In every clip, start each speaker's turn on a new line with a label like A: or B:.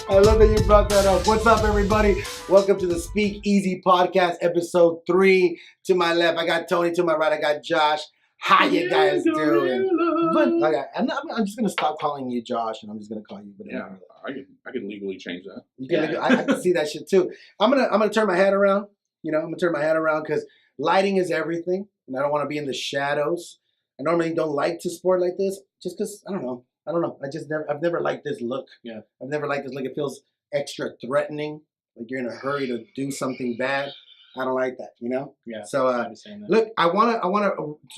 A: I love that you brought that up. What's up, everybody? Welcome to the SpeakEZ podcast, episode 3. To my left, I got Tony. To my right, I got Josh. How you guys doing? But okay, I'm just gonna stop calling you Josh, and I'm just gonna call you.
B: Yeah, I can legally change that.
A: You can, I can see that shit too. I'm gonna turn my head around. You know, I'm gonna turn my head around because lighting is everything, and I don't want to be in the shadows. I normally don't like to sport like this, just because I don't know. I've never liked this look.
B: Yeah.
A: I've never liked this look. It feels extra threatening, like you're in a hurry to do something bad. I don't like that, you know?
B: Yeah.
A: So look, I wanna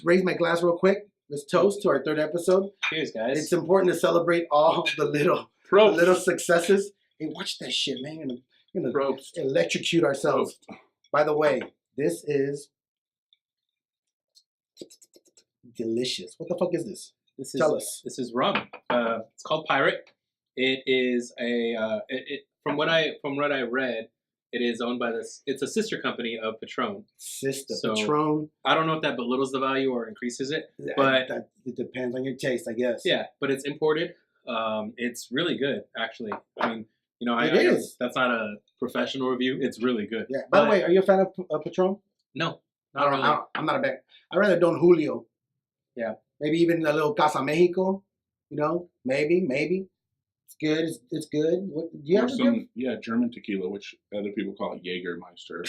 A: raise my glass real quick. Let's toast to our 3rd episode.
B: Cheers, guys.
A: It's important to celebrate all the little successes. Hey, watch that shit, man. You're gonna electrocute ourselves. By the way, this is delicious. What the fuck is this? Tell us.
B: This is rum. It's called Pirate. It is from what I read, it is owned by this. It's a sister company of Patron.
A: Patron.
B: I don't know if that belittles the value or increases it, but
A: it depends on your taste, I guess.
B: Yeah, but it's imported. It's really good, actually. I mean, you know, that's not a professional review. It's really good.
A: Yeah. By the way, are you a fan of Patron?
B: No, not really.
A: I'm not a fan. I'd rather Don Julio.
B: Yeah.
A: Maybe even a little Casa Mexico, you know, maybe. It's good. It's good. What do you have some?
C: Yeah, German tequila, which other people call it Jägermeister.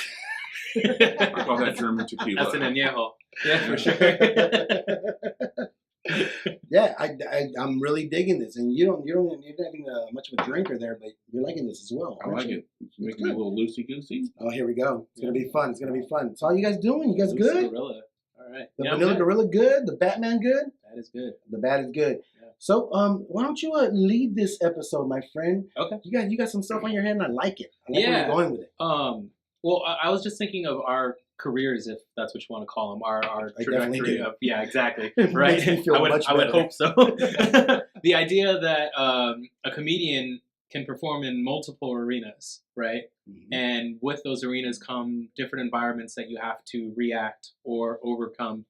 C: I call that German tequila.
B: That's an añejo. Yeah, for sure.
A: Yeah, I'm really digging this, and you're not having much of a drinker there, but you're liking this as well.
C: I like it. It's making it a little loosey goosey.
A: Oh, here we go. It's gonna be fun. So how you guys doing? You guys good?
B: Gorilla. All right.
A: The Vanilla Gorilla good? The Batman good?
B: That is good.
A: The Bat is good. Yeah. So, why don't you lead this episode, my friend?
B: Okay.
A: You got some stuff on your head, and I like it. I like where you're going with it.
B: Well, I was just thinking of our careers, if that's what you want to call them, our trajectory of exactly right. I would hope so. The idea that a comedian can perform in multiple arenas, right? Mm-hmm. And with those arenas come different environments that you have to react or overcome.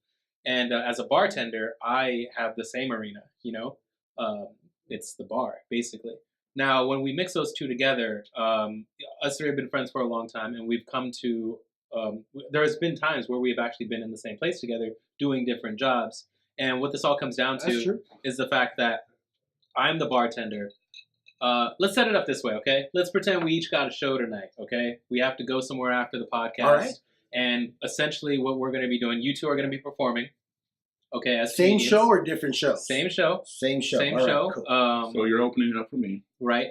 B: And as a bartender, I have the same arena, you know? It's the bar, basically. Now, when we mix those two together, us three have been friends for a long time, and we've come to, there's been times where we've actually been in the same place together doing different jobs. And what this all comes down to is the fact that I'm the bartender. Let's set it up this way, okay? Let's pretend we each got a show tonight, okay? We have to go somewhere after the podcast. All right. And essentially what we're going to be doing, you two are going to be performing, okay? As
A: same
B: comedians.
A: Show or different show?
B: Same show.
A: Same show.
B: Same
A: All
B: show.
A: Right, cool.
C: So you're opening it up for me.
B: Right.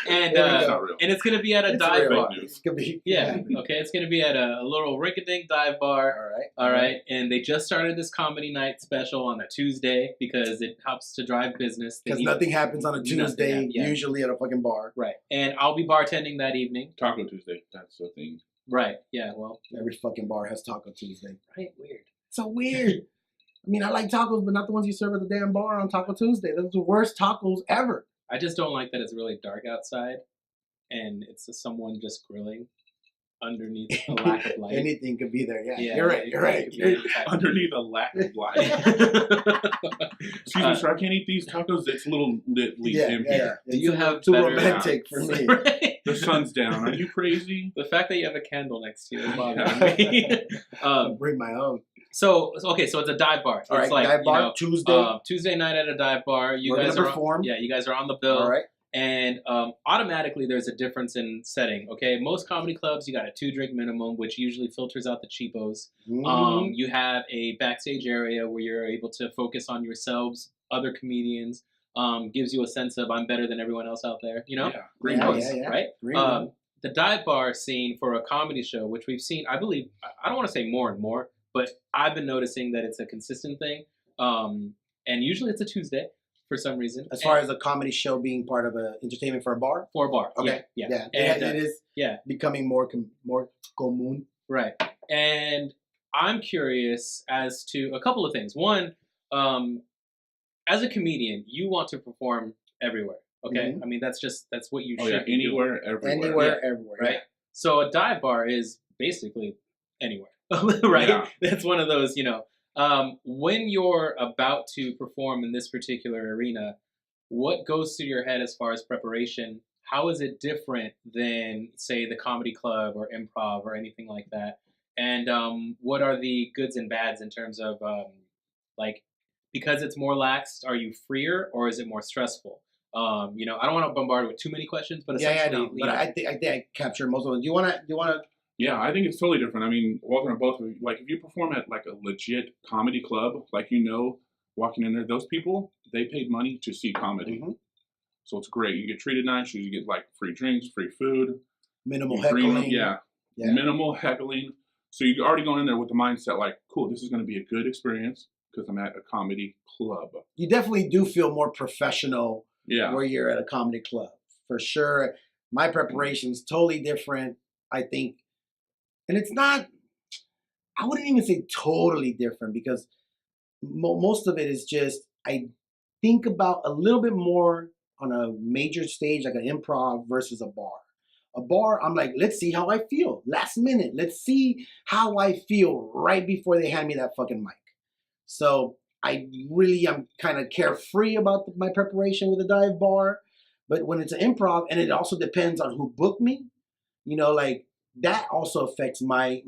B: And it's going to be at a dive bar.
A: It's gonna be,
B: okay. It's going to be at a little rink-a-dink dive bar. All right. And they just started this comedy night special on a Tuesday because it helps to drive business.
A: Because nothing happens on a Tuesday, usually at a fucking bar.
B: Right. And I'll be bartending that evening.
C: Taco Tuesday. That's the thing.
B: Right. Yeah. Well,
A: every fucking bar has Taco Tuesday.
B: Right. Weird.
A: So weird. I mean, I like tacos, but not the ones you serve at the damn bar on Taco Tuesday. Those are the worst tacos ever.
B: I just don't like that it's really dark outside, and it's someone just grilling underneath a lack of light.
A: Anything could be there. Yeah. You're right.
C: Underneath a lack of light. Excuse me, sir. I can't eat these tacos. It's a little lit.
A: Yeah.
B: Do you have
A: too romantic for me?
C: Right? The sun's down. Are you crazy?
B: The fact that you have a candle next to you is bothering me.
A: Bring my own.
B: So it's a dive bar.
A: All right,
B: it's like,
A: dive bar, Tuesday.
B: Tuesday night at a dive bar. You guys are perform. You guys are on the bill.
A: All right.
B: And automatically there's a difference in setting. Okay, most comedy clubs you got a 2-drink minimum, which usually filters out the cheapos. Mm-hmm. You have a backstage area where you're able to focus on yourselves, other comedians. Gives you a sense of I'm better than everyone else out there. You know,
C: green
B: right? The dive bar scene for a comedy show, which we've seen, I believe, I don't want to say more and more, but I've been noticing that it's a consistent thing. And usually it's a Tuesday for some reason.
A: As far as a comedy show being part of an entertainment for a bar?
B: For a bar,
A: okay.
B: Yeah.
A: And it is becoming more common.
B: Right. And I'm curious as to a couple of things. One, as a comedian, you want to perform everywhere. Okay, I mean that's what you should be
C: anywhere,
B: doing.
C: everywhere,
B: right? Yeah. So a dive bar is basically anywhere, right? Yeah. That's one of those, when you're about to perform in this particular arena, what goes through your head as far as preparation? How is it different than, say, the comedy club or improv or anything like that? And what are the goods and bads in terms of like, because it's more lax, are you freer or is it more stressful? I don't want to bombard with too many questions, but essentially,
A: I know. But I think I captured most of it. Do you wanna?
C: Yeah, I think it's totally different. I mean, Walter and both of you, like if you perform at like a legit comedy club, like walking in there, those people they paid money to see comedy, so it's great. You get treated nice. You get like free drinks, free food,
A: minimal heckling.
C: Minimal heckling. So you're already going in there with the mindset like, cool, this is going to be a good experience because I'm at a comedy club.
A: You definitely do feel more professional.
C: Yeah.
A: Where you're at a comedy club, for sure. My preparation's totally different, I think. And it's not, I wouldn't even say totally different because most of it is just, I think about a little bit more on a major stage, like an improv versus a bar. A bar, I'm like, let's see how I feel. Last minute, let's see how I feel right before they hand me that fucking mic. So I really am kind of carefree about my preparation with a dive bar. But when it's an improv, and it also depends on who booked me, like that also affects my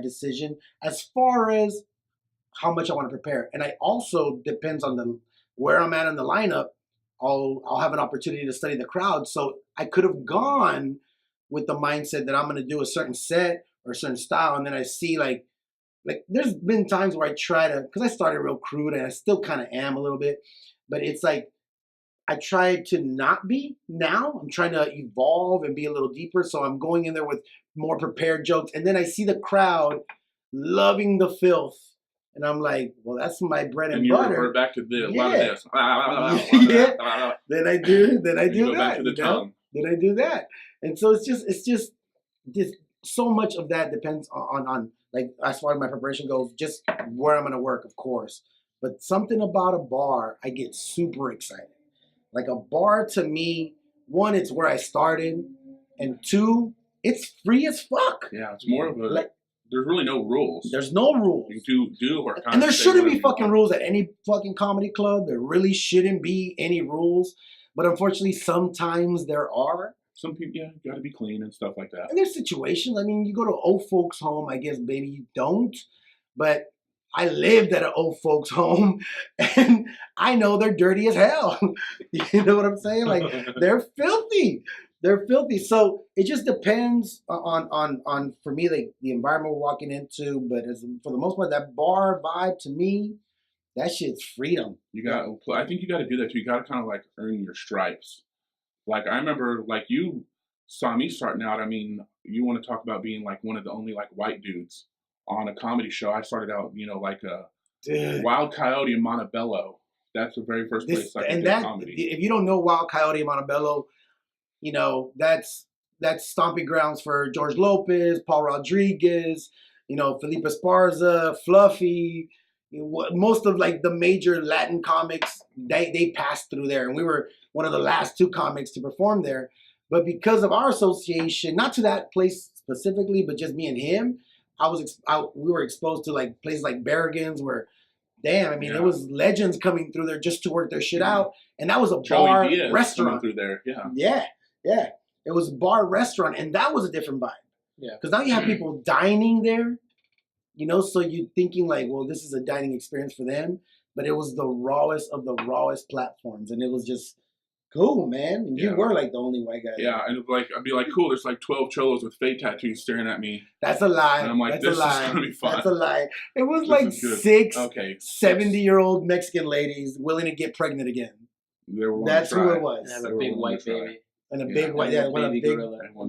A: decision as far as how much I want to prepare. And I also depends on where I'm at in the lineup. I'll have an opportunity to study the crowd. So I could have gone with the mindset that I'm going to do a certain set or a certain style, and then I see like there's been times where I try to, because I started real crude and I still kind of am a little bit, but it's like I try to not be now. I'm trying to evolve and be a little deeper. So I'm going in there with more prepared jokes. And then I see the crowd loving the filth. And I'm like, well, that's my bread and butter.
C: And you revert back to this. Yeah.
A: Yeah. Then I do
C: go
A: that.
C: Back to the tongue.
A: Then I do that. And so it's just so much of that depends on like as far as my preparation goes, just where I'm gonna work, of course. But something about a bar, I get super excited. Like a bar to me, one, it's where I started, and two, it's free as fuck.
C: Yeah, it's more of a there's really no rules.
A: There's no rules.
C: You do or
A: and there shouldn't be fucking rules at any fucking comedy club. There really shouldn't be any rules. But unfortunately, sometimes there are.
C: Some people, got to be clean and stuff like that.
A: And there's situations. I mean, you go to old folks' home. I guess maybe you don't. But I lived at an old folks' home, and I know they're dirty as hell. You know what I'm saying? Like they're filthy. They're filthy. So it just depends on for me, like the environment we're walking into. But for the most part, that bar vibe to me, that shit's freedom.
C: I think you got to do that too. You got to kind of like earn your stripes. Like I remember, like you saw me starting out. I mean, you want to talk about being like one of the only like white dudes on a comedy show. I started out, like a Wild Coyote in Montebello. That's the very first place I did comedy.
A: If you don't know Wild Coyote in Montebello, that's stomping grounds for George Lopez, Paul Rodriguez, Felipe Esparza, Fluffy. Most of like the major Latin comics, they passed through there, and we were one of the last two comics to perform there. But because of our association, not to that place specifically, but just me and him, we were exposed to like places like Berrigan's where, damn, I mean, it was legends coming through there just to work their shit out, and that was a bar restaurant
C: through there.
A: Yeah. It was a bar restaurant, and that was a different vibe.
B: Yeah,
A: because now you have people dining there. So you're thinking like, well, this is a dining experience for them, but it was the rawest of the rawest platforms, and it was just cool, man. And you were like the only white guy.
C: Yeah, and I'd be like, cool. There's like 12 cholos with fake tattoos staring at me.
A: That's a lie.
C: And I'm like, this is gonna be fun.
A: That's a lie. It was like 70-year-old Mexican ladies willing to get pregnant again. That's who it was.
B: And a big white baby.
A: And a big white,
B: gorilla.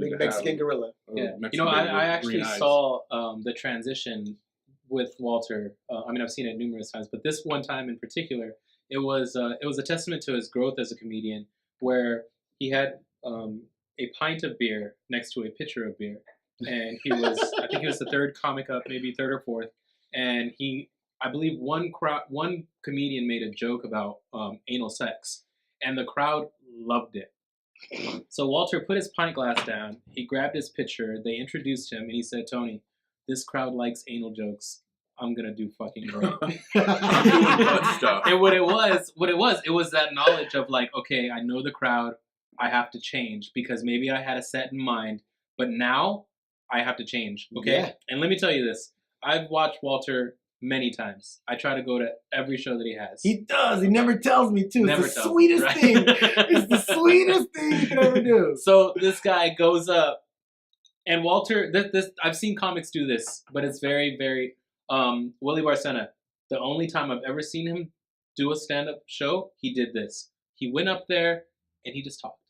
A: Big Mexican gorilla.
B: Yeah, I actually saw the transition with Walter. I mean, I've seen it numerous times, but this one time in particular, it was a testament to his growth as a comedian, where he had a pint of beer next to a pitcher of beer, and I think he was the third comic up, maybe third or fourth, and I believe one comedian made a joke about anal sex, and the crowd loved it. So Walter put his pint glass down, he grabbed his pitcher, they introduced him, and he said, "Tony, this crowd likes anal jokes. I'm gonna do fucking great.
C: I'm doing good stuff.
B: And what it was that knowledge of like, okay, I know the crowd, I have to change because maybe I had a set in mind, but now I have to change. Okay.
A: Yeah.
B: And let me tell you this. I've watched Walter many times. I try to go to every show that he has.
A: He does. He never tells me to.
B: Never
A: It's the
B: tells
A: sweetest
B: me, right?
A: thing. It's the sweetest thing you can ever do.
B: So this guy goes up, and Walter, this I've seen comics do this, but it's very, very Willie Barcena. The only time I've ever seen him do a stand-up show, he did this. He went up there and he just talked.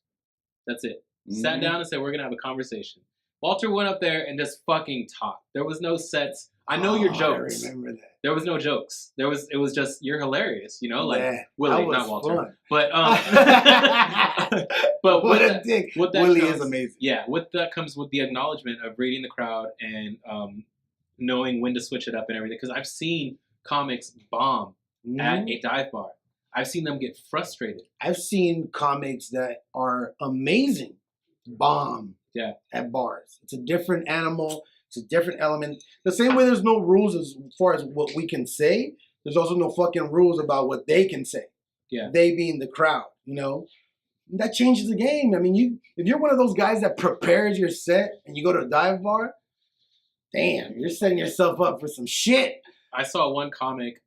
B: That's it. Sat down and said, "We're gonna have a conversation." Walter went up there and just fucking talked. There was no sets. I know your jokes.
A: I remember that.
B: There was no jokes. It was just, you're hilarious, you know, like
A: Yeah,
B: Willie,
A: that was
B: not Walter.
A: fun.
B: But but
A: What a dick.
B: what that
A: Willie
B: comes,
A: is amazing.
B: Yeah, what that comes with the acknowledgement of reading the crowd and knowing when to switch it up and everything. Because I've seen comics bomb at a dive bar. I've seen them get frustrated.
A: I've seen comics that are amazing bomb at bars. It's a different animal. It's a different element. The same way there's no rules as far as what we can say, there's also no fucking rules about what they can say.
B: Yeah.
A: They being the crowd, you know? That changes the game. I mean, if you're one of those guys that prepares your set and you go to a dive bar, damn, you're setting yourself up for some shit.
B: I saw one comic,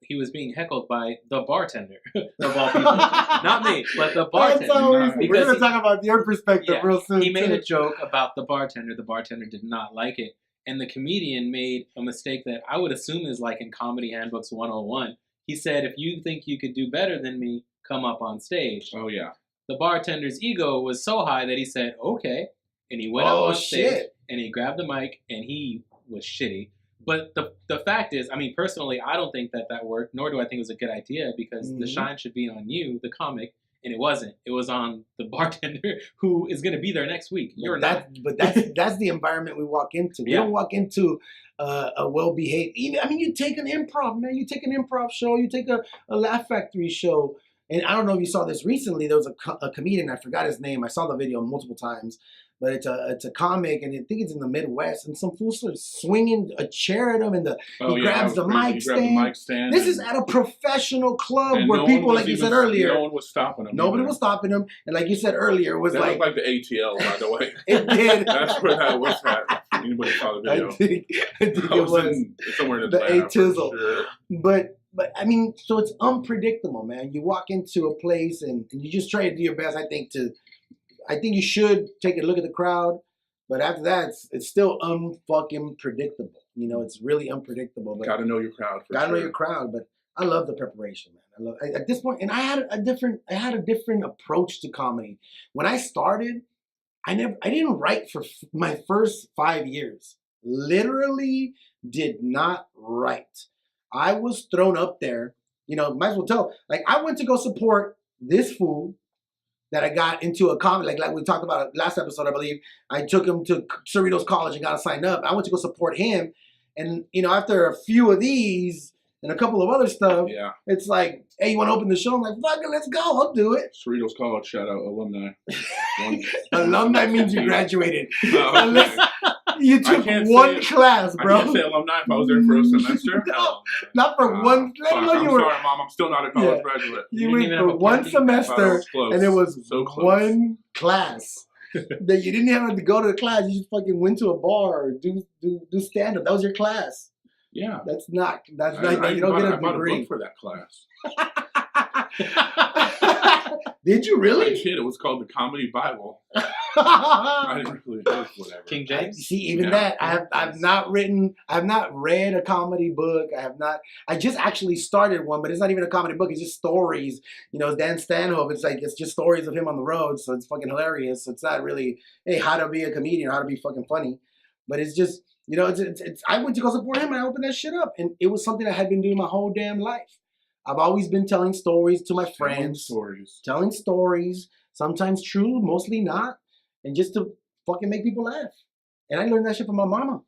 B: he was being heckled by the bartender of all people. Not me, but the bartender.
A: We're going to talk about your perspective real soon.
B: He made a joke about the bartender. The bartender did not like it. And the comedian made a mistake that I would assume is like in Comedy Handbooks 101. He said, if you think you could do better than me, come up on stage.
C: Oh, yeah.
B: The bartender's ego was so high that he said, okay. And he went up on stage and he grabbed the mic and he was shitty. But the fact is, I mean, personally, I don't think that worked, nor do I think it was a good idea because the shine should be on you, the comic, and it wasn't. It was on the bartender who is going to be there next week.
A: But that's the environment we walk into. We don't walk into a well-behaved. I mean, you take an improv, man. You take an improv show. You take a Laugh Factory show. And I don't know if you saw this recently. There was a comedian. I forgot his name. I saw the video multiple times. But it's a comic, and I think it's in the Midwest. And some fool starts swinging a chair at him, and he grabs the mic stand. This is at a professional club where people, like you said earlier,
C: no one was stopping him.
A: Nobody was stopping him, and like you said earlier, it was
C: that
A: like
C: looked like the ATL, by the way.
A: It did.
C: That's where that was at. Anybody saw the video?
A: I think it was
C: somewhere in
A: the
C: Atlanta,
A: A-Tizzle.
C: sure.
A: But I mean, so it's unpredictable, man. You walk into a place and you just try to do your best. I think you should take a look at the crowd, but after that, it's still unfucking predictable. You know, it's really unpredictable. But
C: gotta know your crowd.
A: Gotta know your crowd. But I love the preparation, man. At this point, and I had a different approach to comedy. When I started, I didn't write for my first 5 years. Literally did not write. I was thrown up there. You know, might as well tell. Like, I went to go support this fool that I got into a comedy, like we talked about last episode, I believe. I took him to Cerritos College and got signed up. I went to go support him. And, you know, after a few of these and a couple of other stuff, it's like, hey, you want to open the show? I'm like, fuck it, let's go. I'll do it.
C: Cerritos College, shout out alumni.
A: Alumni means you graduated.
C: Okay.
A: You took one class, bro.
C: I can't say alumni if I was there for a semester.
A: No, not for one.
C: I'm sorry, Mom. I'm still not a college graduate.
A: You went for one semester, and it was one class that you didn't even have to go to the class. You just fucking went to a bar or do stand up. That was your class.
C: Yeah,
A: that's not. You don't get a degree.
C: I bought a book for that class.
A: Did you really?
C: I did. It was called the Comedy Bible. I didn't really do whatever.
B: King James.
A: See, even that. I've not read a comedy book. I just actually started one, but it's not even a comedy book. It's just stories. You know, Dan Stanhope. It's just stories of him on the road. So it's fucking hilarious. So it's not really, hey, how to be a comedian, or how to be fucking funny. But it's just, you know, it's I went to go support him and I opened that shit up. And it was something I had been doing my whole damn life. I've always been telling stories to my friends. Telling stories. Sometimes true, mostly not. And just to fucking make people laugh. And I learned that shit from my mama.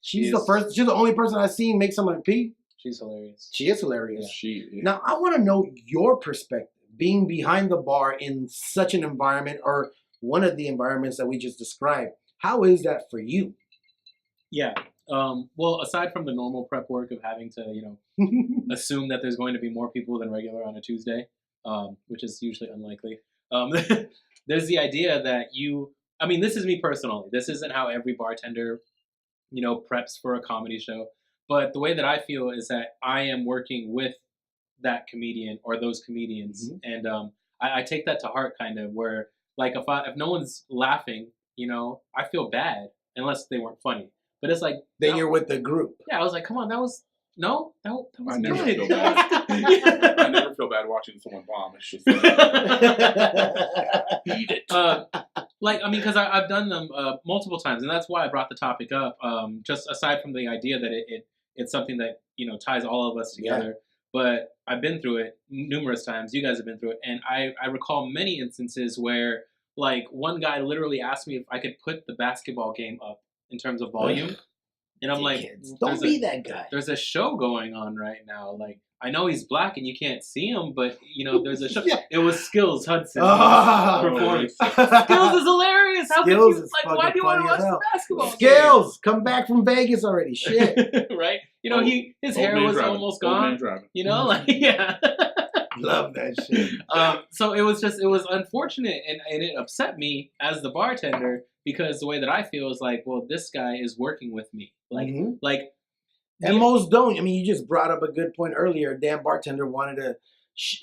A: She's the only person I've seen make someone pee.
B: She's hilarious.
A: She is hilarious.
C: Yeah.
A: Now, I want to know your perspective, being behind the bar in such an environment, or one of the environments that we just described. How is that for you?
B: Yeah. Well, aside from the normal prep work of having to, assume that there's going to be more people than regular on a Tuesday, which is usually unlikely. There's the idea that this is me personally. This isn't how every bartender, preps for a comedy show. But the way that I feel is that I am working with that comedian or those comedians, and I take that to heart, kind of. Where like if no one's laughing, I feel bad unless they weren't funny. But it's like
A: then you're with the group.
B: Yeah, I was like, come on, that was
C: I never
B: good.
C: feel bad. I never feel bad watching someone bomb. It's just
B: eat it. Because I've done them multiple times, and that's why I brought the topic up. Just aside from the idea that it's something that ties all of us together. Yeah. But I've been through it numerous times. You guys have been through it, and I recall many instances where like one guy literally asked me if I could put the basketball game up in terms of volume. And I'm like,
A: don't be that guy.
B: There's a show going on right now. Like, I know he's black and you can't see him, but there's a show. Yeah. It was Skills Hudson performing. Skills is hilarious. How
A: Skills
B: is why do you want to watch the basketball?
A: Skills, come back from Vegas already. Shit,
B: right? His hair was almost gone. Yeah.
A: Love that shit.
B: So it was unfortunate, and it upset me as the bartender, because the way that I feel is like, well, this guy is working with me. And
A: most don't. I mean, you just brought up a good point earlier. A damn bartender wanted to,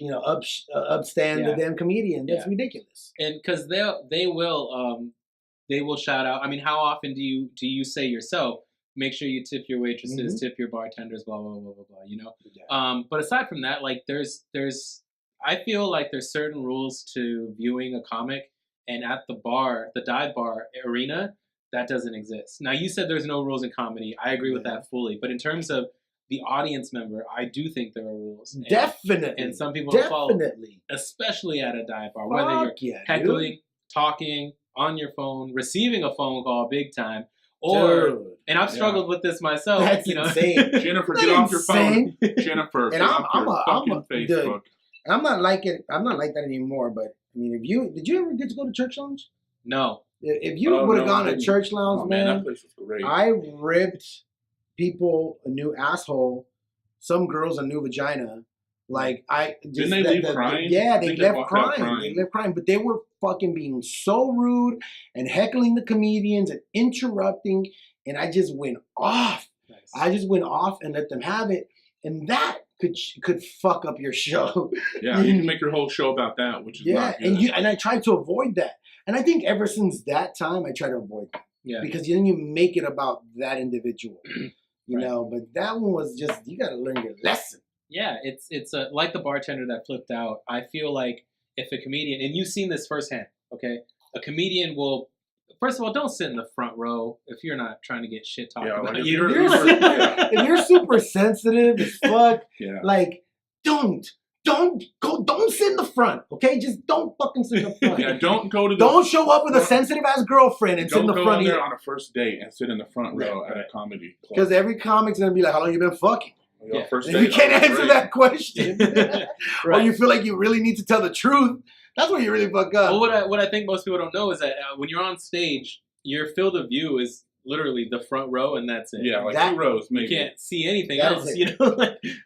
A: upstand the damn comedian. That's ridiculous.
B: And because they will shout out. I mean, how often do you say yourself, make sure you tip your waitresses, tip your bartenders, blah blah blah blah blah.
A: Yeah.
B: But aside from that, like I feel like there's certain rules to viewing a comic, and at the dive bar arena, that doesn't exist. Now, you said there's no rules in comedy. I agree with that fully. But in terms of the audience member, I do think there are rules.
A: Definitely.
B: And some people don't follow, especially at a dive bar. Whether you're heckling, talking, on your phone, receiving a phone call big time, and I've struggled with this myself.
A: That's insane.
C: Jennifer, get off your phone. Jennifer, get off your fucking Facebook.
A: I'm not like that anymore. But I mean, did you ever get to go to Church Lounge?
B: No.
A: If you would have gone to Church Lounge, man,
C: that place was great.
A: I ripped people a new asshole, some girls a new vagina. Like
C: didn't they leave crying?
A: Yeah, they left crying. They left crying, but they were fucking being so rude and heckling the comedians and interrupting, and I just went off. Nice. I just went off and let them have it, and that could fuck up your show.
C: Yeah, you can make your whole show about that, which is not good.
A: and I tried to avoid that. And I think ever since that time, I try to avoid that.
B: Yeah.
A: Because then you make it about that individual, But that one was just, you got to learn your lesson.
B: Yeah, it's like the bartender that flipped out. I feel like if a comedian, and you've seen this firsthand, okay? A comedian will, first of all, don't sit in the front row if you're not trying to get shit talked about.
A: If you're super sensitive as fuck, don't sit in the front, okay? Just don't fucking sit in the front.
C: Yeah, don't
A: show up with a sensitive ass girlfriend and sit in the front.
C: Don't go there on a first date and sit in the front row at a comedy club.
A: Because every comic's gonna be like, "How long you been fucking?"
C: First
A: date, you can't answer that question, or you feel like you really need to tell the truth. That's where you really fuck up.
B: Well, what I think most people don't know is that when you're on stage, your field of view is literally the front row, and that's it.
C: Yeah, like 2 rows. Maybe.
B: You can't see anything else.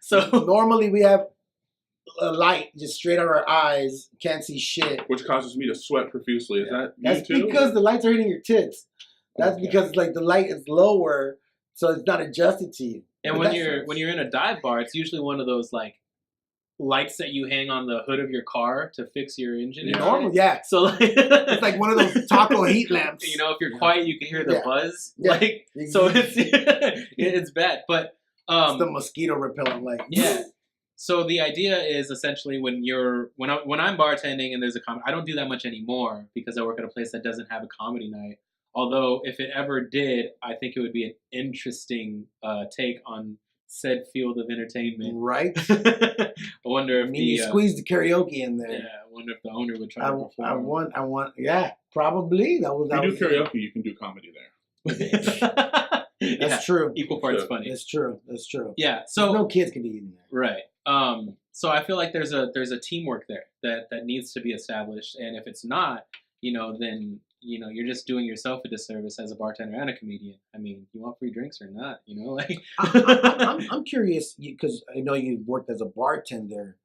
B: So
A: normally we have a light just straight on our eyes, can't see shit,
C: which causes me to sweat profusely. Is that
A: that's
C: you too?
A: Because the lights are hitting your tits. That's because the light is lower, so it's not adjusted to you.
B: And when you're in a dive bar, it's usually one of those lights that you hang on the hood of your car to fix your engine.
A: Normal, yeah.
B: So
A: it's like one of those taco heat lamps.
B: If you're quiet, you can hear the buzz.
A: Yeah.
B: So it's bad, but
A: it's the mosquito repellent light.
B: Yeah. So the idea is essentially when I'm bartending and there's a comedy, I don't do that much anymore because I work at a place that doesn't have a comedy night. Although if it ever did, I think it would be an interesting take on said field of entertainment.
A: Right.
B: I wonder if
A: you squeeze the karaoke in there.
B: Yeah, I wonder if the owner would try to perform.
A: I want. Yeah, probably.
C: If you do karaoke, you can do comedy there.
A: That's true.
B: Equal parts funny.
A: That's true.
B: Yeah. So
A: no kids can be eating that.
B: Right. So I feel like there's a teamwork there that needs to be established, and if it's not, then you're just doing yourself a disservice as a bartender and a comedian. I mean, you want free drinks or not? Like.
A: I'm curious because I know you worked as a bartender,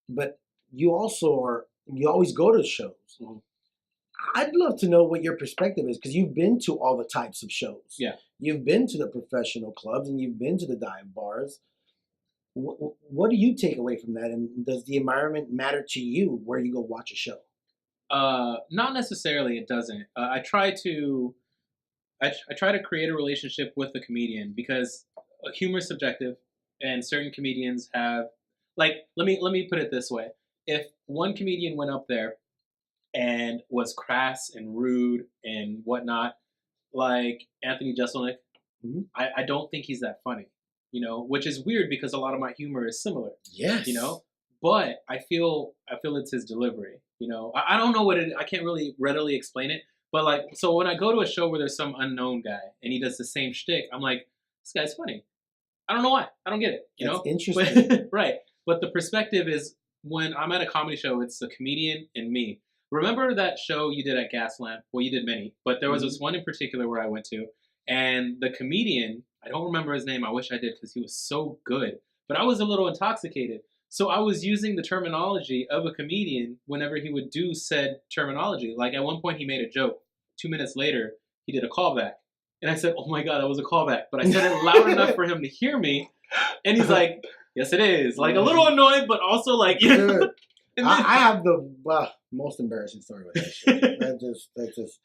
A: but you always go to shows.
B: Mm-hmm.
A: I'd love to know what your perspective is because you've been to all the types of shows.
B: Yeah.
A: You've been to the professional clubs and you've been to the dive bars. What do you take away from that? And does the environment matter to you where you go watch a show?
B: Not necessarily. It doesn't. I try to create a relationship with the comedian because humor is subjective, and certain comedians have let me put it this way: if one comedian went up there and was crass and rude and whatnot, like Anthony Jeselnik,
A: mm-hmm.
B: I don't think he's that funny, which is weird because a lot of my humor is similar.
A: Yes.
B: But I feel it's his delivery. I don't know I can't really readily explain it. But so when I go to a show where there's some unknown guy and he does the same shtick, I'm like, this guy's funny. I don't know why. I don't get it.
A: That's interesting.
B: But, right. But the perspective is when I'm at a comedy show, it's the comedian and me. Remember that show you did at Gaslamp? Well, you did many, but there was this one in particular where I went to, and the comedian, I don't remember his name. I wish I did because he was so good. But I was a little intoxicated. So I was using the terminology of a comedian whenever he would do said terminology. Like at one point he made a joke. 2 minutes later, he did a callback. And I said, oh my God, that was a callback. But I said it loud enough for him to hear me. And he's like, yes, it is. Like a little annoyed, but also like,
A: I have the most embarrassing story with that shit. That's just,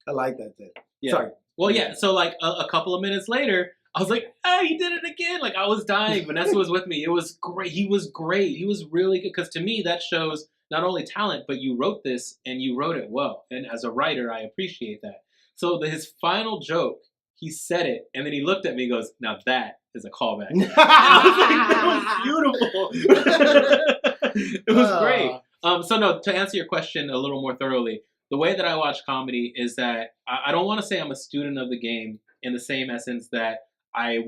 A: I like that.
B: Yeah.
A: Sorry.
B: Well, yeah. So like a couple of minutes later, I was like, he did it again. Like I was dying. Vanessa was with me. It was great. He was great. He was really good. Because to me, that shows not only talent, but you wrote this and you wrote it well. And as a writer, I appreciate that. So his final joke, he said it. And then he looked at me and goes, now that is a callback. And I was like, that was beautiful. It was great. So no, to answer your question a little more thoroughly, the way that I watch comedy is that I don't want to say I'm a student of the game in the same essence that I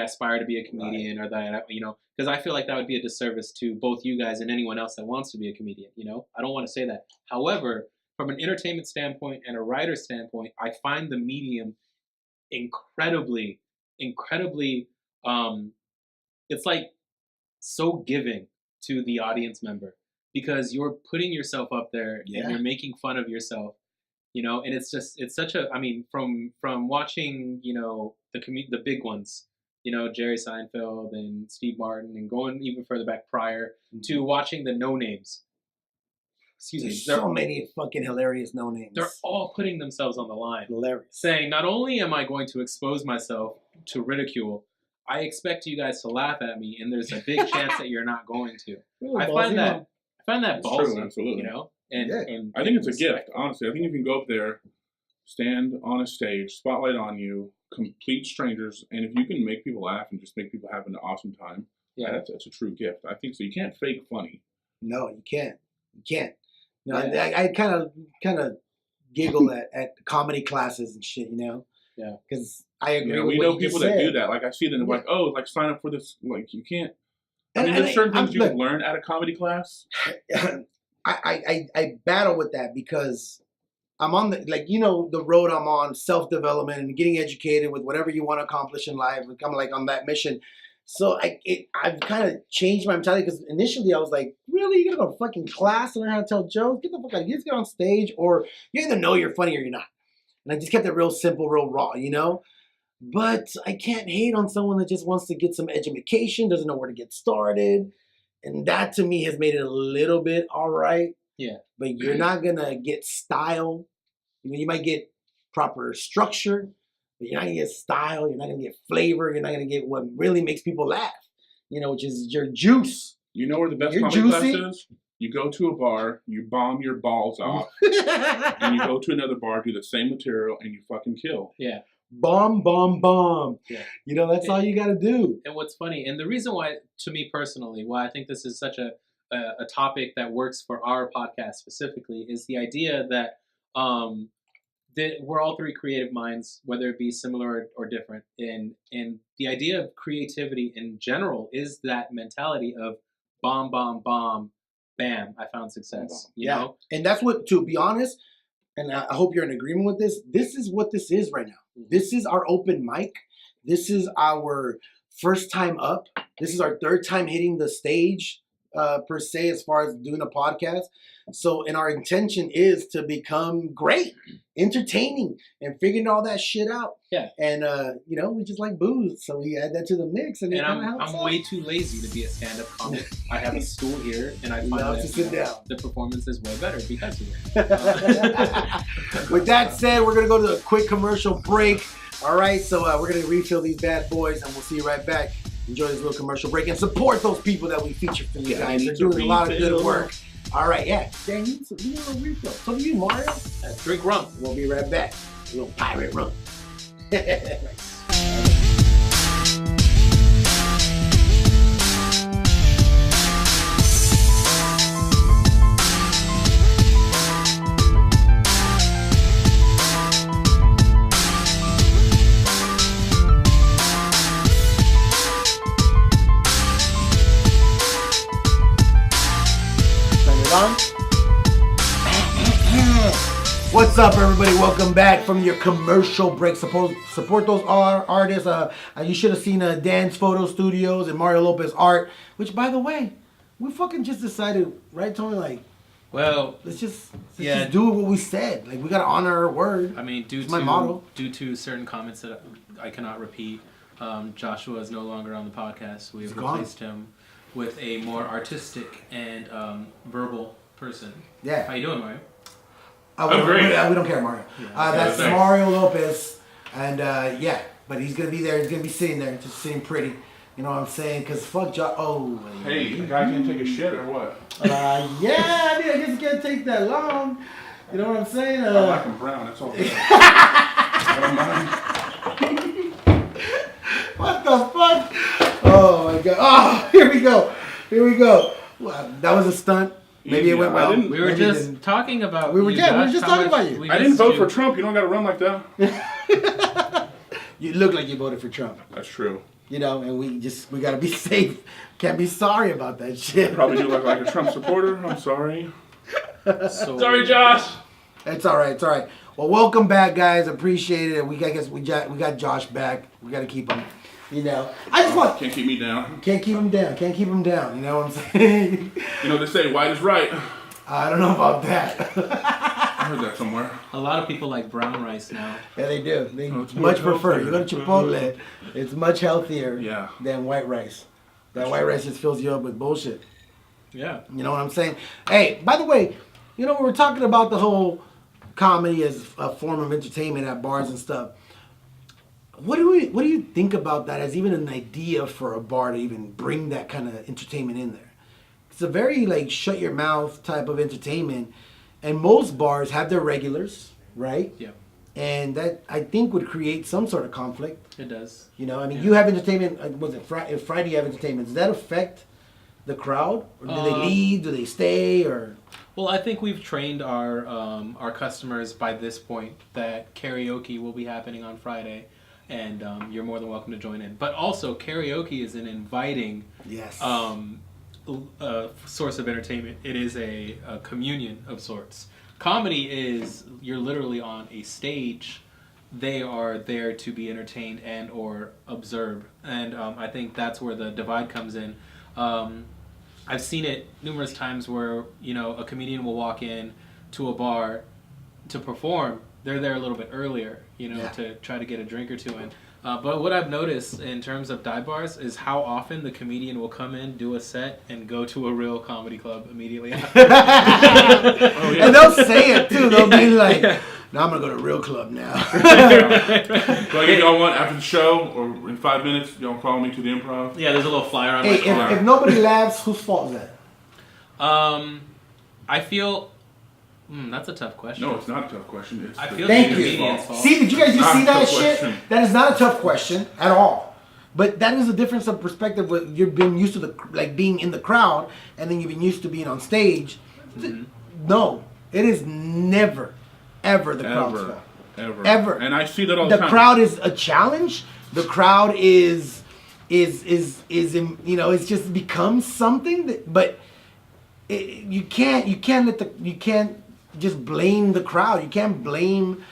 B: aspire to be a comedian, right. Or that, because I feel like that would be a disservice to both you guys and anyone else that wants to be a comedian, I don't want to say that. However, from an entertainment standpoint and a writer standpoint, I find the medium incredibly, it's like so giving to the audience member because you're putting yourself up there and you're making fun of yourself. And it's such a, from watching, the big ones, Jerry Seinfeld and Steve Martin and going even further back prior to watching the no names.
A: There's so many fucking hilarious no names.
B: They're all putting themselves on the line.
A: Hilarious.
B: Saying, not only am I going to expose myself to ridicule, I expect you guys to laugh at me and there's a big chance that you're not going to.
A: Really
B: I find that ballsy,
C: true, absolutely.
B: And
C: I think it's a gift, honestly. I think if you can go up there, stand on a stage, spotlight on you, complete strangers, and if you can make people laugh and just make people have an awesome time, that's a true gift. I think so. You can't fake funny.
A: No, you can't. You can't. No, I kind of giggle at comedy classes and shit,
B: Yeah.
A: Because I agree.
C: We know people that do that. Like I see them like, sign up for this. Like you can't. There's certain things you can learn at a comedy class.
A: I battle with that because I'm on the road I'm on, self-development and getting educated with whatever you want to accomplish in life. I'm kind of like on that mission. So I've kind of changed my mentality because initially I was like, really? You're going to go to fucking class and learn how to tell jokes? Get the fuck out. You just get on stage or you either know you're funny or you're not. And I just kept it real simple, real raw, But I can't hate on someone that just wants to get some education, doesn't know where to get started. And that to me has made it a little bit all right.
B: Yeah.
A: But you're not going to get style. You might get proper structure, but you're not going to get style. You're not going to get flavor. You're not going to get what really makes people laugh, which is your juice.
C: You know where the best comedy class is? You go to a bar, you bomb your balls off, and you go to another bar, do the same material, and you fucking kill.
B: Yeah.
A: Bomb.
B: Yeah.
A: That's all you got to do.
B: And what's funny, and the reason why, to me personally, why I think this is such a topic that works for our podcast specifically is the idea that we're all three creative minds, whether it be similar or different. And the idea of creativity in general is that mentality of bomb, bam, I found success. You know?
A: And that's what, to be honest, and I hope you're in agreement with this. This is what this is right now. This is our open mic. This is our first time up. This is our third time hitting the stage, per se, as far as doing a podcast. So, and our intention is to become great, entertaining, and figuring all that shit out.
B: Yeah.
A: And, you know, we just like booze. So we add that to the mix. And
B: I'm way too lazy to be a stand-up comic. I have a stool here, and I find that the performance is way better because of it.
A: With that said, we're going to go to a quick commercial break. All right, so we're going to refill these bad boys, and we'll see you right back. Enjoy this little commercial break and support those people that we feature for you guys. They're doing a lot of good work. All right, yeah. Dan, you need a little refill. So do you, Mario?
B: Drink rum.
A: We'll be right back. A little pirate rum. What's up, everybody? Welcome back from your commercial break. Support those artists. You should have seen Dan's photo studios and Mario Lopez art. Which, by the way, we fucking just decided, right, Tony? Like,
B: well,
A: let's just do what we said. Like, we gotta honor our word.
B: I mean, due to certain comments that I cannot repeat, Joshua is no longer on the podcast. We have replaced him with a more artistic and verbal person.
A: Yeah.
B: How you doing, Mario?
A: We don't care, Mario. That's Mario Lopez, and but he's gonna be there. He's gonna be sitting there, just sitting pretty. You know what I'm saying? Cause fuck
C: Hey, the guy can't take a shit or what?
A: I guess it can't take that long. You know what I'm saying?
C: I like him brown. That's all.
A: What the fuck? Oh my god! Oh, here we go. Well, that was a stunt. Maybe it went well.
B: We were just talking about.
A: We were just talking about you.
C: I didn't vote for Trump. You don't got to run like that.
A: You look like you voted for Trump.
C: That's true.
A: You know, and we gotta be safe. Can't be sorry about that shit.
C: Probably do look like a Trump supporter. I'm sorry.
B: Sorry, Josh.
A: It's all right. It's all right. Well, welcome back, guys. Appreciate it. We got Josh back. We gotta keep him. You know,
C: can't keep me down.
A: Can't keep him down. You know what I'm saying?
C: You know, they say white is right.
A: I don't know about that.
C: I heard that somewhere.
B: A lot of people like brown rice now.
A: Yeah, they do. They much prefer. You go to Chipotle, it's much healthier than white rice. That white rice just fills you up with bullshit.
B: Yeah. You
A: know what I'm saying? Hey, by the way, you know, we're talking about the whole comedy as a form of entertainment at bars and stuff. What do you think about that as even an idea for a bar to even bring that kind of entertainment in there? It's a very like shut your mouth type of entertainment, and most bars have their regulars, right?
B: Yeah.
A: And that I think would create some sort of conflict.
B: It does.
A: You know, I mean, you have entertainment. Was it Friday? You have entertainment. Does that affect the crowd, or do they leave? Do they stay? Or
B: well, I think we've trained our customers by this point that karaoke will be happening on Friday. And you're more than welcome to join in. But also, karaoke is an inviting source of entertainment. It is a communion of sorts. Comedy is you're literally on a stage. They are there to be entertained and or observed. And I think that's where the divide comes in. I've seen it numerous times where, you know, a comedian will walk in to a bar to perform. They're there a little bit earlier, you know, to try to get a drink or two in. But what I've noticed in terms of dive bars is how often the comedian will come in, do a set, and go to a real comedy club immediately after.
A: And they'll say it, too. They'll be like, no, I'm going to go to a real club now.
C: Like if y'all want after the show or in 5 minutes, y'all follow me to the improv.
B: Yeah, there's a little flyer on my car.
A: If nobody laughs, whose fault is that?
B: I feel... that's a tough question.
C: No, it's not a tough question.
A: Thank you. See, did you guys just see that shit? Question. That is not a tough question at all. But that is a difference of perspective. With you've been used to being in the crowd, and then you've been used to being on stage. Mm-hmm. No, it is never, ever the crowd's fault. Ever.
C: And I see that all the time.
A: The crowd is a challenge. The crowd is you know, it's just become something that, but you can't just blame the crowd. You can't blame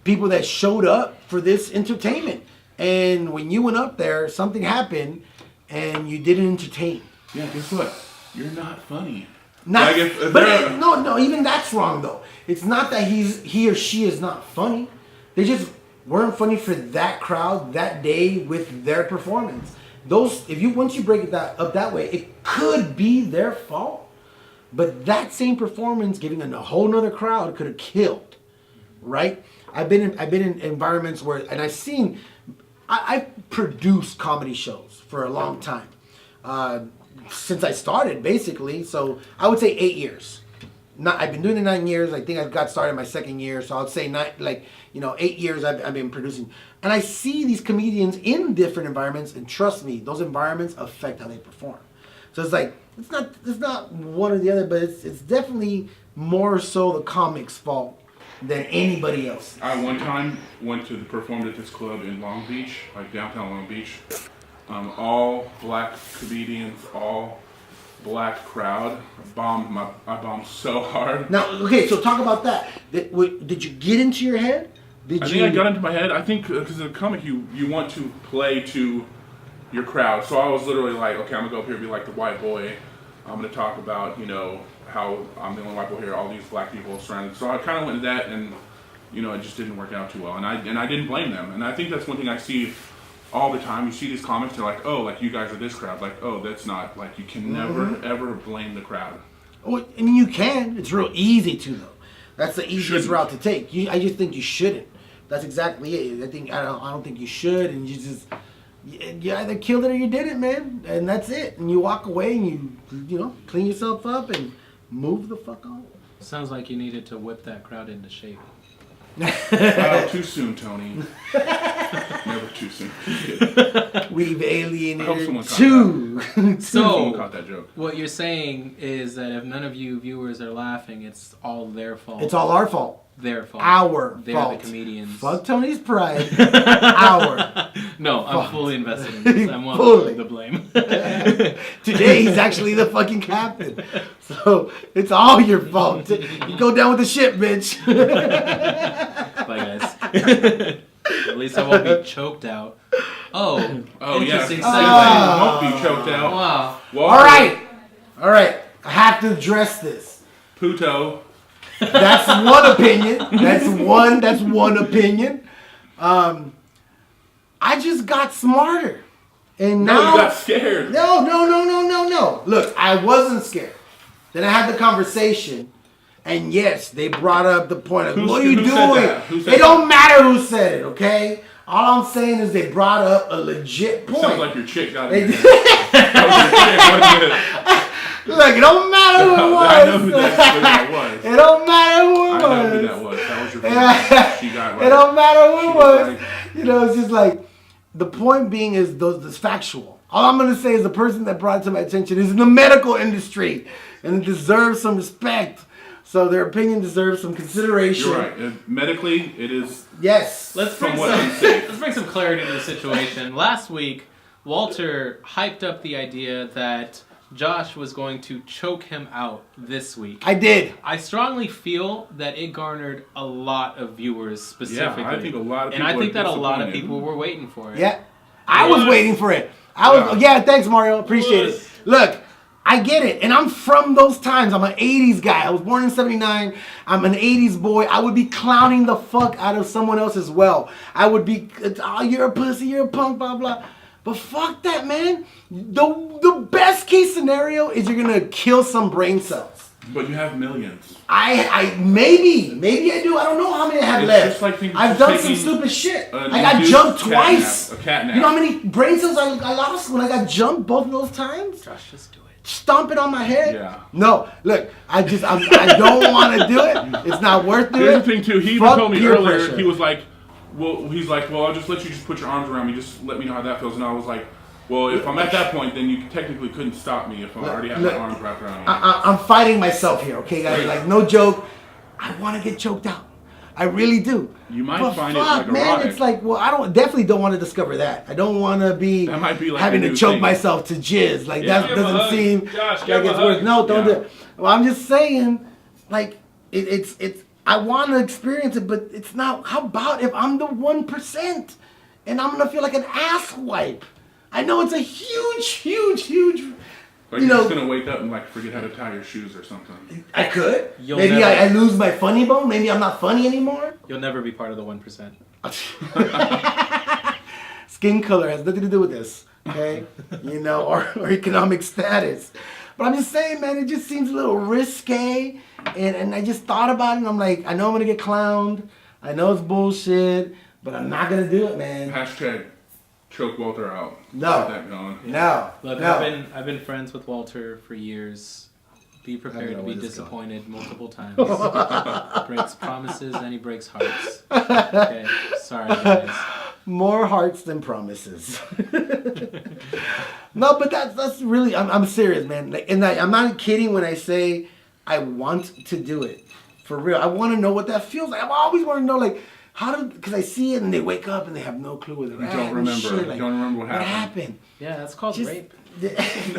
A: people that showed up for this entertainment. And when you went up there, something happened, and you didn't entertain.
C: Yeah, guess what? You're not funny.
A: Not, like no, even that's wrong though. It's not that he or she is not funny. They just weren't funny for that crowd that day with their performance. Once you break it up that way, it could be their fault. But that same performance, giving a whole nother crowd, could have killed, right? I've been in environments where, and I've produced comedy shows for a long time. Since I started, basically. So I would say 8 years. I've been doing it 9 years. I think I got started my second year. So I would say 8 years I've been producing. And I see these comedians in different environments, and trust me, those environments affect how they perform. So it's like, it's not one or the other, but it's definitely more so the comic's fault than anybody else.
C: I one time performed at this club in Long Beach, like downtown Long Beach. All black comedians, all black crowd. I bombed so hard.
A: Now, okay, so talk about that. Did you get into your head?
C: I think I got into my head. I think because as a comic, you want to play to your crowd. So I was literally like, okay, I'm gonna go up here and be like the white boy. I'm gonna talk about how I'm the only white boy here. All these black people surrounded. So I kind of went into that, and it just didn't work out too well. And I didn't blame them. And I think that's one thing I see all the time. You see these comics, they're like, oh, like you guys are this crowd. Like, oh, that's not, like, you can never, ever blame the crowd.
A: Oh, I mean, you can. It's real easy to, though. That's the easiest route to take. I just think you shouldn't. That's exactly it. I don't think you should, and you either killed it or you didn't, man. And that's it. And you walk away and you clean yourself up and move the fuck on.
B: Sounds like you needed to whip that crowd into shape.
C: Too soon, Tony. Never too soon.
A: We've alienated
C: two.
B: So,
C: someone caught that joke.
B: What you're saying is that if none of you viewers are laughing, it's all their fault.
A: It's all our fault.
B: Their fault.
A: They're
B: the comedians.
A: Fuck Tony's pride. Our.
B: No, I'm fully invested in this. I'm one of the blame.
A: Today he's actually the fucking captain. So it's all your fault. You go down with the ship, bitch.
B: Bye, guys. At least I won't be choked out. Oh, interesting segue.
C: I won't be choked out.
B: Wow.
C: Well,
A: all right. I have to address this.
C: Puto.
A: That's one opinion. That's one opinion. I just got smarter. And now
C: you got scared.
A: No. Look, I wasn't scared. Then I had the conversation, and yes, they brought up the point of, what are you doing? It don't matter who said it, okay? All I'm saying is they brought up a legit point.
C: Sounds like your chick got it.
A: Look, it don't matter who it was.
C: I know who that was.
A: It don't matter who it was.
C: I know who that was. That was your friend. She got
A: it don't matter who it was. It's just like, the point being is this factual. All I'm going to say is the person that brought it to my attention is in the medical industry, and it deserves some respect. So their opinion deserves some consideration.
C: You're right. Medically, it is.
A: Yes.
B: Let's bring some clarity to the situation. Last week, Walter hyped up the idea that Josh was going to choke him out this week.
A: I did.
B: I strongly feel that it garnered a lot of viewers specifically.
C: Yeah, I think a lot of people.
B: And I think that a lot of people were waiting for it.
A: Yeah. I was waiting for it. Thanks, Mario. Appreciate it. Look, I get it. And I'm from those times. I'm an 80s guy. I was born in 79. I'm an 80s boy. I would be clowning the fuck out of someone else as well. I would be, oh, you're a pussy, you're a punk, blah, blah. But fuck that, man. The best case scenario is you're going to kill some brain cells.
C: But you have millions.
A: Maybe I do. I don't know how many I have left. I've done some stupid shit. I got jumped twice.
C: A cat nap.
A: You know how many brain cells I lost when I got jumped both of those times?
B: Josh, just do it.
A: Stomp it on my head?
C: Yeah.
A: No, look, I don't want to do it. It's not worth it.
C: Here's the thing too. He even told me earlier. Pressure. He was like, well, I'll just let you just put your arms around me. Just let me know how that feels. And I was like, well, if I'm at that point, then you technically couldn't stop me if I already have my arms wrapped around you.
A: I'm fighting myself here, okay, guys? Like, no joke. I want to get choked out. I really do.
C: You might
A: but
C: find
A: fuck,
C: it like
A: man,
C: erotic.
A: it's like, well, definitely don't want to discover that. I don't want to be,
C: That might be like
A: having
C: a
A: to
C: new
A: choke
C: thing.
A: myself to jizz. Like
C: Yeah.
A: that
D: Give him a
A: doesn't
D: hug.
A: seem
D: Josh,
A: like
D: give him
A: it's
D: a
A: worth.
D: hug.
A: No, don't
C: Yeah.
A: do it. Well, I'm just saying, like it's. I want to experience it, but it's not. How about if I'm the 1% and I'm gonna feel like an ass wipe? I know it's a huge.
C: Like
A: You
C: you're
A: know,
C: just gonna wake up and like forget how to tie your shoes or something.
A: I could.
B: You'll
A: Maybe
B: never-
A: I lose my funny bone. Maybe I'm not funny anymore.
B: You'll never be part of the 1%.
A: Skin color has nothing to do with this, okay? You know, or economic status. But I'm just saying, man, it just seems a little risque. And I just thought about it, and I'm like, I know I'm gonna get clowned. I know it's bullshit, but I'm not gonna do it, man.
C: Hashtag choke Walter out.
A: No.
C: Get that going.
A: No.
B: Look,
A: no.
B: I've been friends with Walter for years. Be prepared
A: know
B: to be
A: where this is
B: disappointed multiple times. Breaks promises and he breaks hearts. Okay, sorry guys.
A: More hearts than promises. No, but that's really, I'm serious, man. Like, and I'm not kidding when I say I want to do it. For real. I want to know what that feels like. I always want to know, like, because I see it and they wake up and they have no clue where they're
C: You
A: at.
C: don't
A: and
C: remember.
A: shit,
C: You
A: like,
C: don't remember what
A: What
C: happened.
A: happened?
B: Yeah, that's called
A: Just-
B: rape.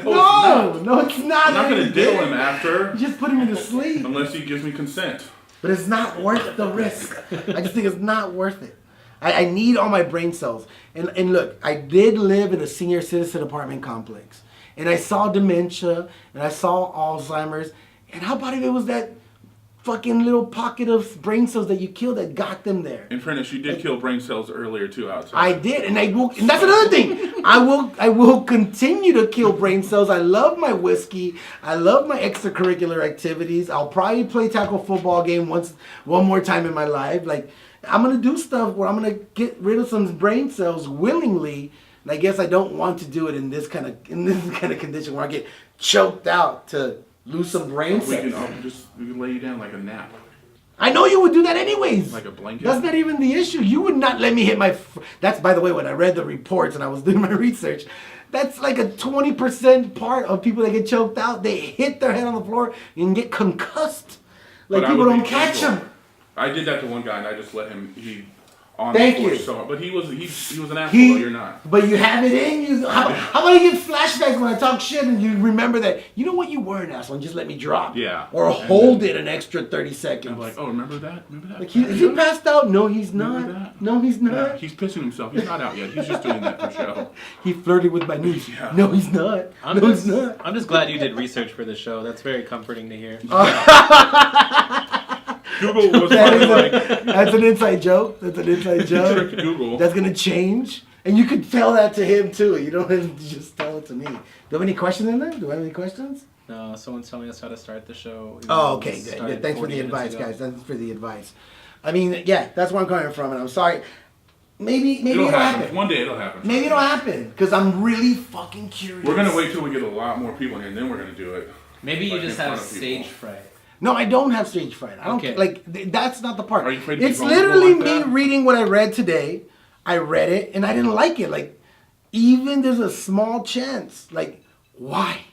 A: No,
C: it's not.
A: not.
C: I'm not gonna deal him after
A: Just put him to sleep.
C: unless he gives me consent.
A: But it's not worth the risk. I just think it's not worth it. I need all my brain cells. And look, I did live in a senior citizen apartment complex. And I saw dementia, and I saw Alzheimer's. And how about if it was that fucking little pocket of brain cells that you killed that got them there?
C: In fairness, you did kill brain cells earlier too outside.
A: I did, and I will. And that's another thing. I will continue to kill brain cells. I love my whiskey. I love my extracurricular activities. I'll probably play tackle football game one more time in my life. Like, I'm gonna do stuff where I'm gonna get rid of some brain cells willingly. And I guess I don't want to do it in this kind of condition where I get choked out to lose some brain
C: We
A: cells.
C: we can lay you down like a nap,
A: I know you would do that anyways.
C: like a blanket.
A: That's not even the issue. You would not let me hit my... That's, by the way, when I read the reports and I was doing my research, that's like a 20% part of people that get choked out. They hit their head on the floor and get concussed. Like,
C: But I
A: people
C: would
A: don't
C: be
A: catch
C: careful.
A: them.
C: I did that to one guy, and I just let him.
A: Thank
C: the floor
A: you.
C: So hard. But he was an asshole. You're not.
A: But you have it in you. How about you get flashbacks when I talk shit and you remember that, you know what, you were an asshole and just let me drop.
C: Yeah.
A: Or
C: And
A: hold
C: then-
A: it an extra 30 seconds.
C: I'm like, oh, remember that? Remember that?
A: Like, is he passed out? No, he's
C: Remember
A: not.
C: that?
A: No, he's
C: Yeah,
A: not.
C: he's pissing himself. He's not out yet. He's just doing that for show.
A: He flirted with my niece.
C: Yeah.
A: No, he's not. No, he's not.
B: I'm just glad you did research for the show. That's very comforting to hear.
C: Google was
A: That
C: probably
A: is
C: like,
A: that's an inside joke. That's an inside joke.
C: trick Google.
A: That's gonna change, and you could tell that to him too. You don't have to just tell it to me. Do you have any questions in there? Do I have any questions?
B: No, someone's telling us how to start the show.
A: Oh, okay.
B: We
A: Good.
B: started
A: Thanks for
B: 40
A: the
B: minutes
A: advice,
B: ago.
A: guys. Thanks for the advice. I mean, yeah, that's where I'm coming from, and I'm sorry. Maybe
C: It'll
A: it'll
C: happen.
A: happen.
C: One day it'll happen.
A: Maybe it'll happen because I'm really fucking curious.
C: We're gonna wait till we get a lot more people in here, and then we're gonna do it.
B: Maybe you
C: Like,
B: just
C: in
B: have
C: front of
B: stage
C: people.
B: fright.
A: No, I don't have stage fright. I don't
B: Okay.
A: that's not the part.
C: Are you afraid to be
A: It's
C: vulnerable
A: literally
C: like
A: me
C: that?
A: reading what I read today. I read it and I didn't like it. Like, even there's a small chance. Like, why?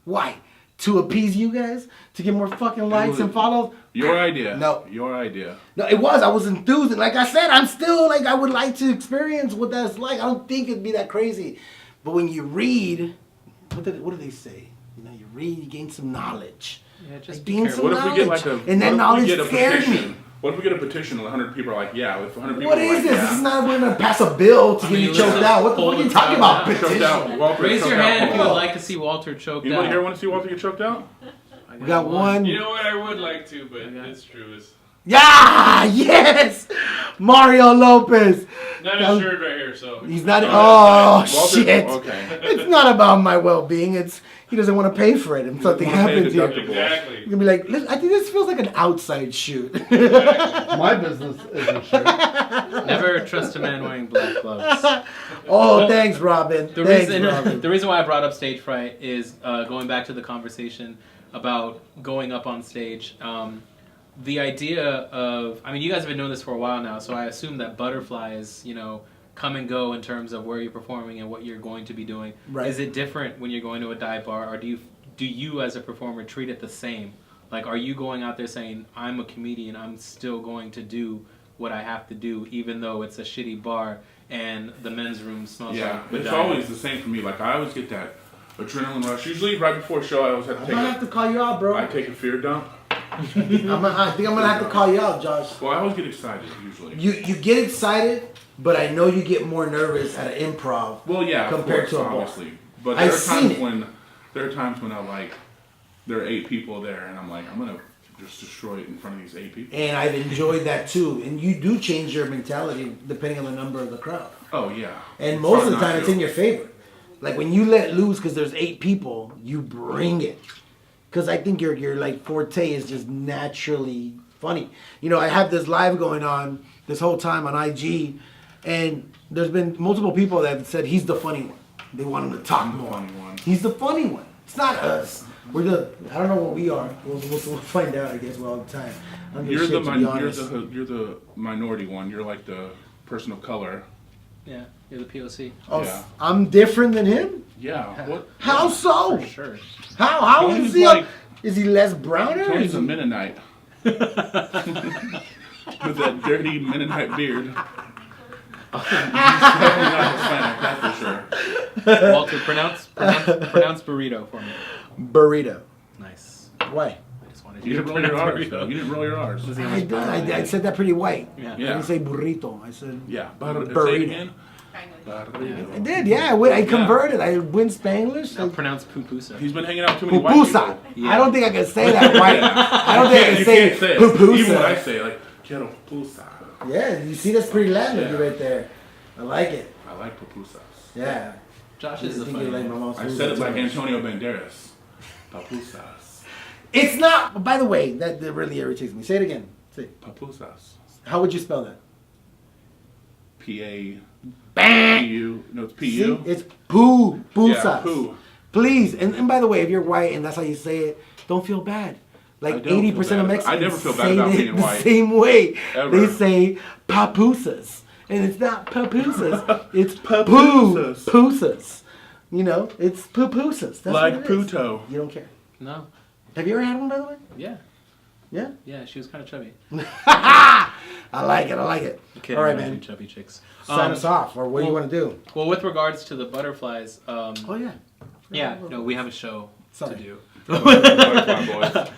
A: Why? To appease you guys? To get more fucking likes and follows?
C: Your idea.
A: No.
C: Your idea.
A: No, it was. I was enthused. And like I said, I'm still like, I would like to experience what that's like. I don't think it'd be that crazy. But when you read, what do they say? You know, you read, you gain some knowledge.
B: Yeah, just
A: Like,
B: be
A: gain
B: careful.
A: some
C: What if we get like
A: knowledge.
C: a?
A: And that
C: what if we
A: knowledge
C: get a
A: scared
C: petition?
A: me.
C: What if we get a petition and 100 people are like, yeah? If 100 people
A: What
C: are
A: is
C: like,
A: this?
C: yeah.
A: This is not, we're going to pass a bill to
B: I
A: get
B: mean,
A: you
B: let's
A: choked
B: just
A: out. What
B: pull
A: are you
B: the
A: talking
B: crowd
A: about?
B: out.
C: Choked out.
A: Petition.
C: Walter
B: Raise
C: choked
B: your
C: out.
B: hand if you would
A: Oh.
B: like to see Walter choked out.
C: Anybody here want to see Walter get choked out?
A: We got one.
D: You know what? I would like to, but it's true. It's
A: Yeah, yes! Mario Lopez.
D: not
A: That was-
D: a shirt right here, so.
A: He's not, oh,
C: Walter-
A: shit.
C: Okay.
A: It's not about my well-being. It's, he doesn't want to pay for it if something
C: wanna pay
A: happens here.
C: deductible.
D: Exactly.
A: You're gonna be like, "Listen, I think this feels like an outside shoot.
E: My business isn't sure.
B: Never trust a man wearing black gloves.
A: Oh, thanks, Robin.
B: The
A: Thanks,
B: reason,
A: Robin.
B: the reason why I brought up stage fright is going back to the conversation about going up on stage. The idea of, I mean, you guys have been doing this for a while now, so I assume that butterflies, you know, come and go in terms of where you're performing and what you're going to be doing.
A: Right.
B: Is it different when you're going to a dive bar, or do you as a performer treat it the same Like, are you going out there saying, I'm a comedian, I'm still going to do what I have to do, even though it's a shitty bar and the men's room smells like vagina?
C: It's always the same for me. Like, I always get that adrenaline rush. Usually, right before a show, I always have to
A: I'm gonna have to call you out, bro.
C: I take a fear dump.
A: I think I'm gonna have to call you out, Josh.
C: Well, I always get excited, usually.
A: You get excited, but I know you get more nervous at an improv.
C: Well, yeah,
A: compared
C: of course,
A: to a bar.
C: obviously. But there are times when I like, there are 8 people there, and I'm like, I'm gonna just destroy it in front of these 8 people.
A: And I've enjoyed that too. And you do change your mentality depending on the number of the crowd.
C: Oh yeah.
A: And most of the time, it's in your favor. Like when you let loose because there's 8 people, you bring it. Because I think your like forte is just naturally funny. You know, I have this live going on this whole time on IG, and there's been multiple people that have said he's the funny one. They want him to talk more.
C: Funny one.
A: He's the funny one. It's not us. We're the. I don't know what we are. We'll find out. I guess all the time.
C: You're the minority one. You're like the person of color.
B: Yeah, you're the POC.
A: Oh,
C: Yeah.
A: I'm different than him.
C: Yeah. What?
A: How so?
B: For sure.
A: How
C: Tony's
A: is he?
C: like-
A: Is he less browner?
C: Tony's a Mennonite. With that dirty Mennonite beard. He's definitely not Hispanic, that's for sure.
B: Walter, pronounce burrito for me.
A: Burrito.
B: Nice.
A: Why?
B: I just wanted
C: You
B: you to
C: didn't roll your
B: pronounce
C: R's, though.
B: burrito.
C: You didn't roll your R's.
A: I said that pretty white.
B: Yeah.
A: I didn't say burrito. I said
C: Yeah.
A: burrito.
C: Say it again.
A: I did, yeah. I converted. I went Spanglish.
B: Now pronounce pupusa.
C: He's been hanging out with too many white
A: Pupusa.
C: people.
B: Yeah.
A: I don't think I can say that right. I don't think I can
C: You
A: say
C: can't say it.
A: pupusa.
C: Even when I say it, like, quiero pupusa.
A: Yeah, you see, that's pretty Latin of you
C: Yeah.
A: right there. I like it.
C: I like pupusas.
A: Yeah.
B: Josh
A: I
B: is the
A: think you
B: funny
A: like my
B: one.
A: mom's
C: I
A: food
C: said it like
A: too much.
C: Antonio Banderas. Papusas.
A: It's not. By the way, that really irritates me. Say it again. Say it.
C: Papusas.
A: How would you spell that?
C: P-A-P-U. No, it's
A: See,
C: P-U.
A: it's poo.
C: Yeah, poo.
A: Please, and by the way, if you're white and that's how you say it, don't feel bad. Like
C: I don't
A: 80%
C: feel
A: of
C: bad.
A: Mexicans
C: I never feel bad
A: say
C: about
A: it
C: being
A: the
C: white.
A: same way.
C: Ever.
A: They say papusas, and it's not papusas. It's
C: Papusas.
A: poo-pusas. You know, it's pupusas. That's
C: Like
A: what it is.
C: puto.
A: You don't care.
B: No.
A: Have you ever had one, by the way?
B: Yeah.
A: Yeah.
B: Yeah, she was kind of chubby.
A: I like it. I like it.
B: Okay,
A: All right,
B: I don't
A: man.
B: do chubby chicks.
A: Sign us off, or what do you want to do?
B: Well, with regards to the butterflies,
A: Oh yeah.
B: yeah, no, we have a show
A: Sorry.
B: to do.
C: Butterfly boys.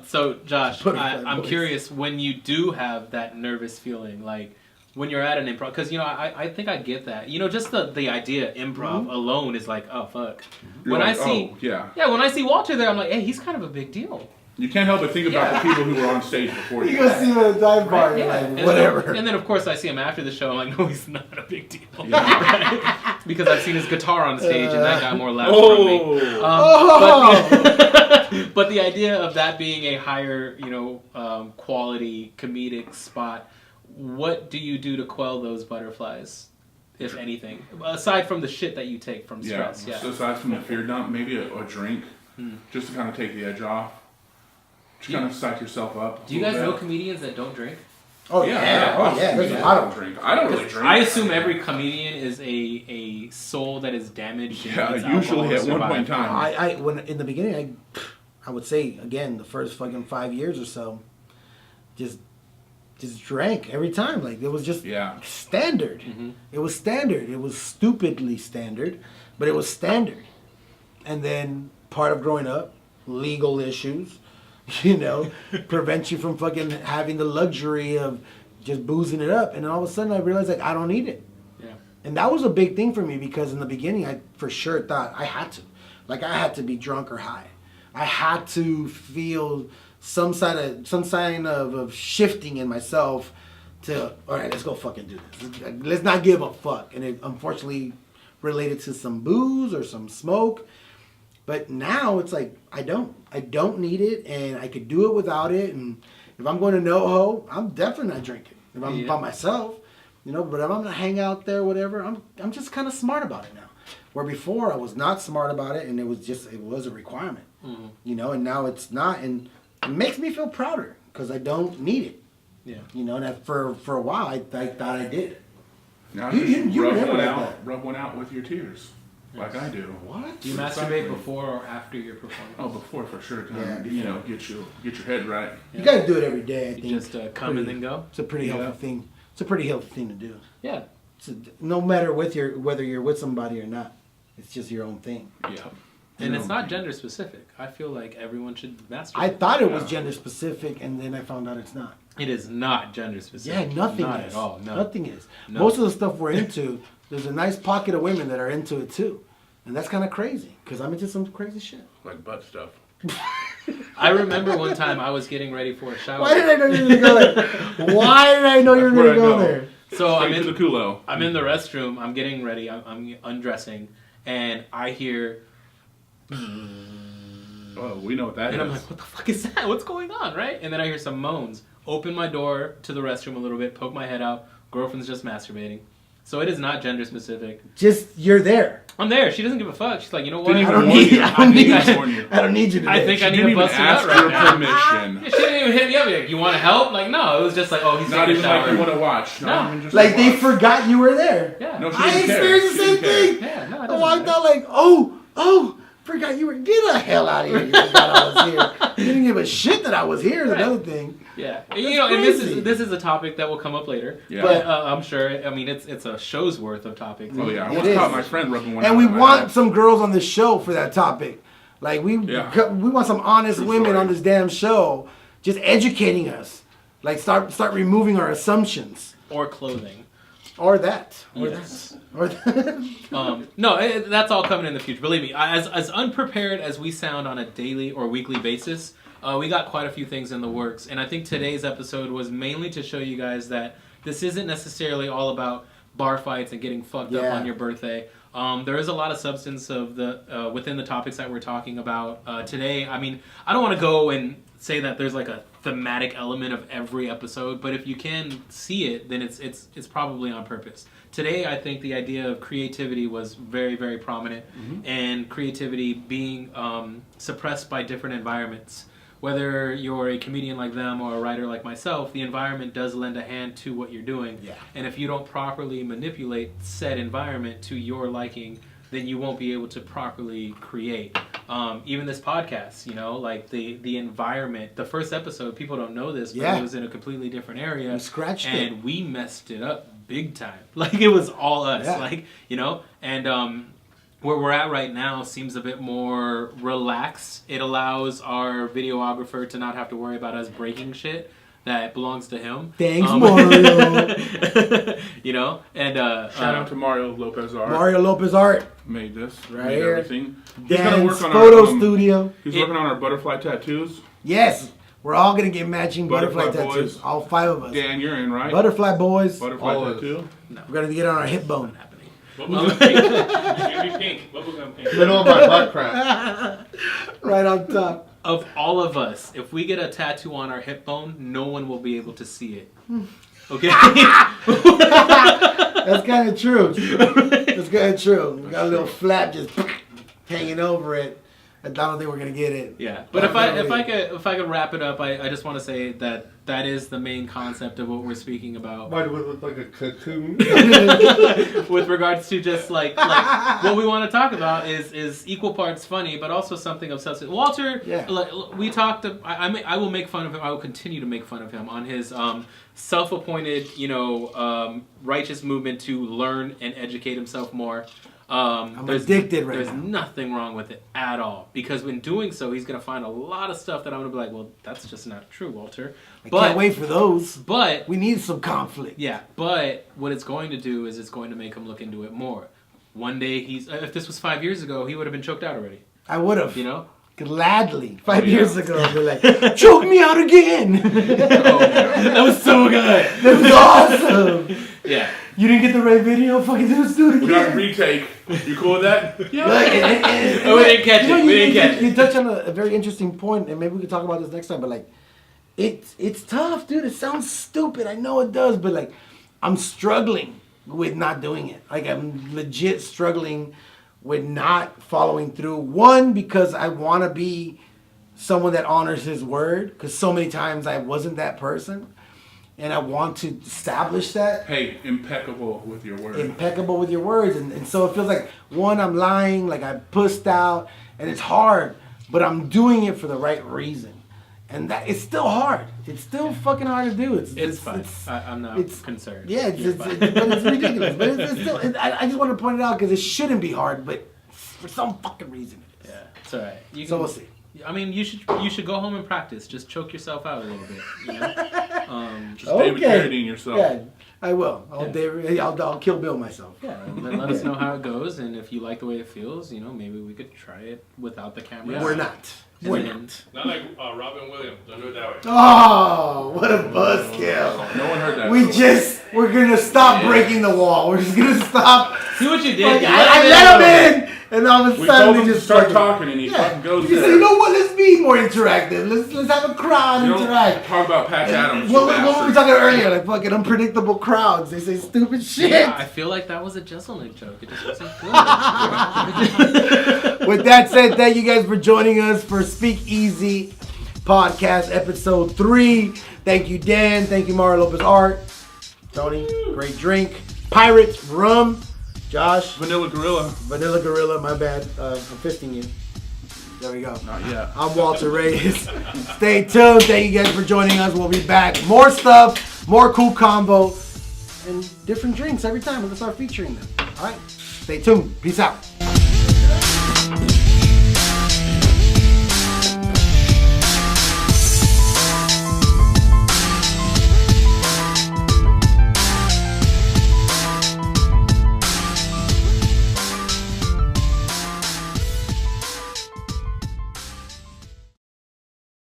B: So, Josh,
A: Butterfly
B: I'm
A: boys.
B: curious when you do have that nervous feeling, like when you're at an improv, because you know I think I get that. You know, just the idea improv alone is like, oh fuck.
C: You're
B: When
C: like,
B: I see,
C: oh, yeah.
B: when I see Walter there, I'm like, hey, he's kind of a big deal.
C: You can't help but think about the people who were on stage before you.
A: You go see him at a dive bar, you're
B: Yeah.
A: like, whatever.
B: And then of course I see him after the show. I'm like, no, he's not a big deal. Right? Because I've seen his guitar on stage, and that got more laughs from me. But the idea of that being a higher, quality comedic spot, what do you do to quell those butterflies, if anything, aside from the shit that you take from stress?
C: So aside from the fear dump, maybe a drink, just to kind of take the edge off. Just kind of psych yourself up.
B: Do you guys know comedians that don't drink?
A: Oh yeah. Oh yeah. There's a lot of them.
C: drink. I don't really drink.
B: I assume every comedian is a soul that is damaged. and
C: Yeah,
B: needs
C: usually
B: alcohol to
C: at one point in
B: survive.
C: time.
A: I when in the beginning I would say again the first fucking 5 years or so, just drank every time. Like it was just standard. It was standard. It was stupidly standard, but it was standard. And then part of growing up, legal issues, prevent you from fucking having the luxury of just boozing it up. And then all of a sudden I realized like I don't need it.
B: Yeah.
A: And that was a big thing for me because in the beginning I for sure thought I had to. Like I had to be drunk or high. I had to feel some sign of shifting in myself to, all right, let's go fucking do this. Let's not give a fuck. And it unfortunately related to some booze or some smoke. But now it's like I don't need it, and I could do it without it. And if I'm going to NoHo, I'm definitely not drinking. If I'm by myself, but if I'm gonna hang out there, whatever, I'm just kind of smart about it now. Where before I was not smart about it, and it was a requirement, and now it's not, and it makes me feel prouder because I don't need it.
B: Yeah.
A: And for a while I thought I did.
C: Now
A: You
C: just
A: remember like that.
C: rub one out with your tears. like I do.
A: What?
B: Do you masturbate before or after your performance?
C: Oh, before for sure.
A: Yeah,
C: You know, get your head right.
A: You gotta do it every day. I think.
B: You just come and then go.
A: It's a pretty healthy thing. It's a pretty healthy thing to do.
B: Yeah.
A: No matter whether you're with somebody or not, it's just your own thing.
C: Yeah.
B: And it's not gender specific. I feel like everyone should masturbate.
A: I thought it was gender specific, and then I found out it's not.
B: It is not gender specific.
A: Yeah, nothing
B: not
A: is.
B: At all. No.
A: Nothing is.
B: No.
A: Most of the stuff we're into, there's a nice pocket of women that are into it too, and that's kind of crazy because I'm into some crazy shit.
C: Like butt stuff.
B: I remember one time I was getting ready for a shower.
A: Why did I know you were gonna go there? Why did I know you were gonna go there?
B: So
C: I'm in the culo.
B: I'm in the restroom. I'm getting ready. I'm undressing, and I hear.
C: Oh, we know what that is.
B: And I'm like, what the fuck is that? What's going on, right? And then I hear some moans. Open my door to the restroom a little bit, poke my head out. Girlfriend's just masturbating. So it is not gender specific.
A: Just you're there.
B: I'm there. She doesn't give a fuck. She's like, you know what?
A: I don't need you. I don't need you today.
B: I think I need to bust it out right now. She didn't even hit me up. Like, you want to help? Like, no. It was just like, oh, he's
C: not
B: taking
C: even
B: a shower.
C: like you want to watch.
B: No.
A: Like they forgot you were there.
B: Yeah.
C: No, she
A: I
C: didn't care.
A: experienced the same thing.
B: Yeah, no, it
A: I
B: doesn't
A: walked
B: matter.
A: out like, oh, forgot you were. Get the hell out of here. You forgot I was here. You didn't give a shit that I was here. Is another thing.
B: Yeah,
A: That's
B: you know, and
A: crazy.
B: this is a topic that will come up later.
C: Yeah.
B: But I'm sure. I mean, it's a show's worth of topics.
C: Oh yeah, I
A: It
C: once
A: is.
C: caught my friend rubbing one.
A: And
C: out
A: we
C: of my
A: want
C: head.
A: some girls on this show for that topic. Like we want some honest
C: True
A: women
C: story.
A: on this damn show, just educating us. Like start removing our assumptions.
B: Or clothing.
A: Or that.
B: Yes.
A: Or that.
B: No, that's all coming in the future. Believe me, as unprepared as we sound on a daily or weekly basis, we got quite a few things in the works. And I think today's episode was mainly to show you guys that this isn't necessarily all about bar fights and getting fucked up on your birthday. There is a lot of substance of the within the topics that we're talking about today. I mean, I don't want to go and say that there's like a thematic element of every episode, but if you can see it, then it's probably on purpose. Today, I think the idea of creativity was very, very prominent, and creativity being suppressed by different environments. Whether you're a comedian like them or a writer like myself, the environment does lend a hand to what you're doing.
A: Yeah.
B: And if you don't properly manipulate said environment to your liking, then you won't be able to properly create. Even this podcast, you know, like the environment. The first episode, people don't know this, but it was in a completely different area.
A: We scratched it.
B: And we messed it up big time. Like, it was all us.
A: Yeah.
B: Like, you know, and where we're at right now seems a bit more relaxed. It allows our videographer to not have to worry about us breaking shit that belongs to him.
A: Thanks, Mario.
B: You know, and
C: Shout out to Mario Lopez Art.
A: Mario Lopez Art.
C: Made this.
A: Right
C: made
A: here.
C: everything. He's gonna
A: Dan's
C: work on
A: photo
C: our,
A: studio.
C: He's working on our butterfly tattoos.
A: Yes. We're all going to get matching butterfly
C: Butterfly
A: tattoos.
C: boys.
A: All 5 of us.
C: Dan, you're in, right?
A: Butterfly boys.
C: Butterfly
E: All of
C: tattoo.
A: We're going to get on our hip bone.
B: happening.
D: Bubblegum pink. It's gonna be pink. Bubblegum pink.
E: Middle of my butt crack.
A: Right on top.
B: Of all of us, if we get a tattoo on our hip bone, no one will be able to see it. Okay?
A: That's kind of true. That's kind of true. We got a little flap just hanging over it. I don't think we're gonna get it.
B: Yeah, but if I could wrap it up, I just want to say that is the main concept of what we're speaking about.
E: Why do it look like a cocoon?
B: With regards to just like what we want to talk about is equal parts funny, but also something of substance. Walter, we talked. I will make fun of him. I will continue to make fun of him on his self-appointed, righteous movement to learn and educate himself more.
A: I'm addicted right now.
B: There's nothing wrong with it at all, because when doing so, he's gonna find a lot of stuff that I'm gonna be like, well, that's just not true, Walter.
A: I can't wait for those.
B: But
A: we need some conflict.
B: Yeah, but what it's going to do is it's going to make him look into it more. One day if this was 5 years ago, he would have been choked out already.
A: I would have.
B: You know?
A: Gladly. 5 years ago, I'd be like, choke me out again.
B: That was so good.
A: That was awesome.
B: Yeah.
A: You didn't get the right video? Fucking do it again.
C: We got a retake. You cool with that?
B: Yeah. We didn't catch it. We didn't catch it.
A: You touched on a very interesting point, and maybe we could talk about this next time, but like, it's tough, dude. It sounds stupid. I know it does, but like, I'm struggling with not doing it. Like, I'm legit struggling with not following through. One, because I want to be someone that honors his word, because so many times I wasn't that person. and I want to establish that.
C: Hey, impeccable with your words.
A: Impeccable with your words, and so it feels like one, I'm lying, like I pussed out, and it's hard, but I'm doing it for the right reason, and that it's still hard. It's still fucking hard to do.
B: It's fine. I'm not concerned.
A: Yeah, but it's ridiculous. But it's still. I just want to point it out because it shouldn't be hard, but for some fucking reason it is.
B: Yeah, it's all right.
A: We'll see.
B: I mean, you should go home and practice. Just choke yourself out a little bit. You know?
C: Just David Carradine yourself.
A: Yeah, I will. I'll kill Bill myself.
B: Yeah, and then let us know how it goes, and if you like the way it feels, maybe we could try it without the camera.
A: Yeah. We're not.
D: Not like Robin Williams. Don't do it that way.
A: Oh, what a buzzkill.
C: No one heard that.
A: We're going to stop breaking the wall. We're just going to stop.
B: See what you did?
A: I let him in, and all of a
C: We
A: sudden
C: told him to start talking, and he fucking goes
A: You
C: there.
A: say, you know what? Let's be more interactive. Let's have a crowd interact.
C: Talk about Patch Adams.
A: What were we talking earlier? Like fucking unpredictable crowds. They say stupid shit.
B: Yeah, I feel like that was a Jesselnick joke. It just wasn't good.
A: With that said, thank you guys for joining us for SpeakEZ Podcast Episode 3. Thank you, Dan. Thank you, Mario Lopez Art. Tony, great drink. Pirates, rum. Josh.
C: Vanilla Gorilla,
A: my bad. I'm fisting you. There we go.
C: Not yet.
A: I'm Walter Reyes. Stay tuned. Thank you guys for joining us. We'll be back. More stuff, more cool combo, and different drinks every time. We're going to start featuring them. All right. Stay tuned. Peace out.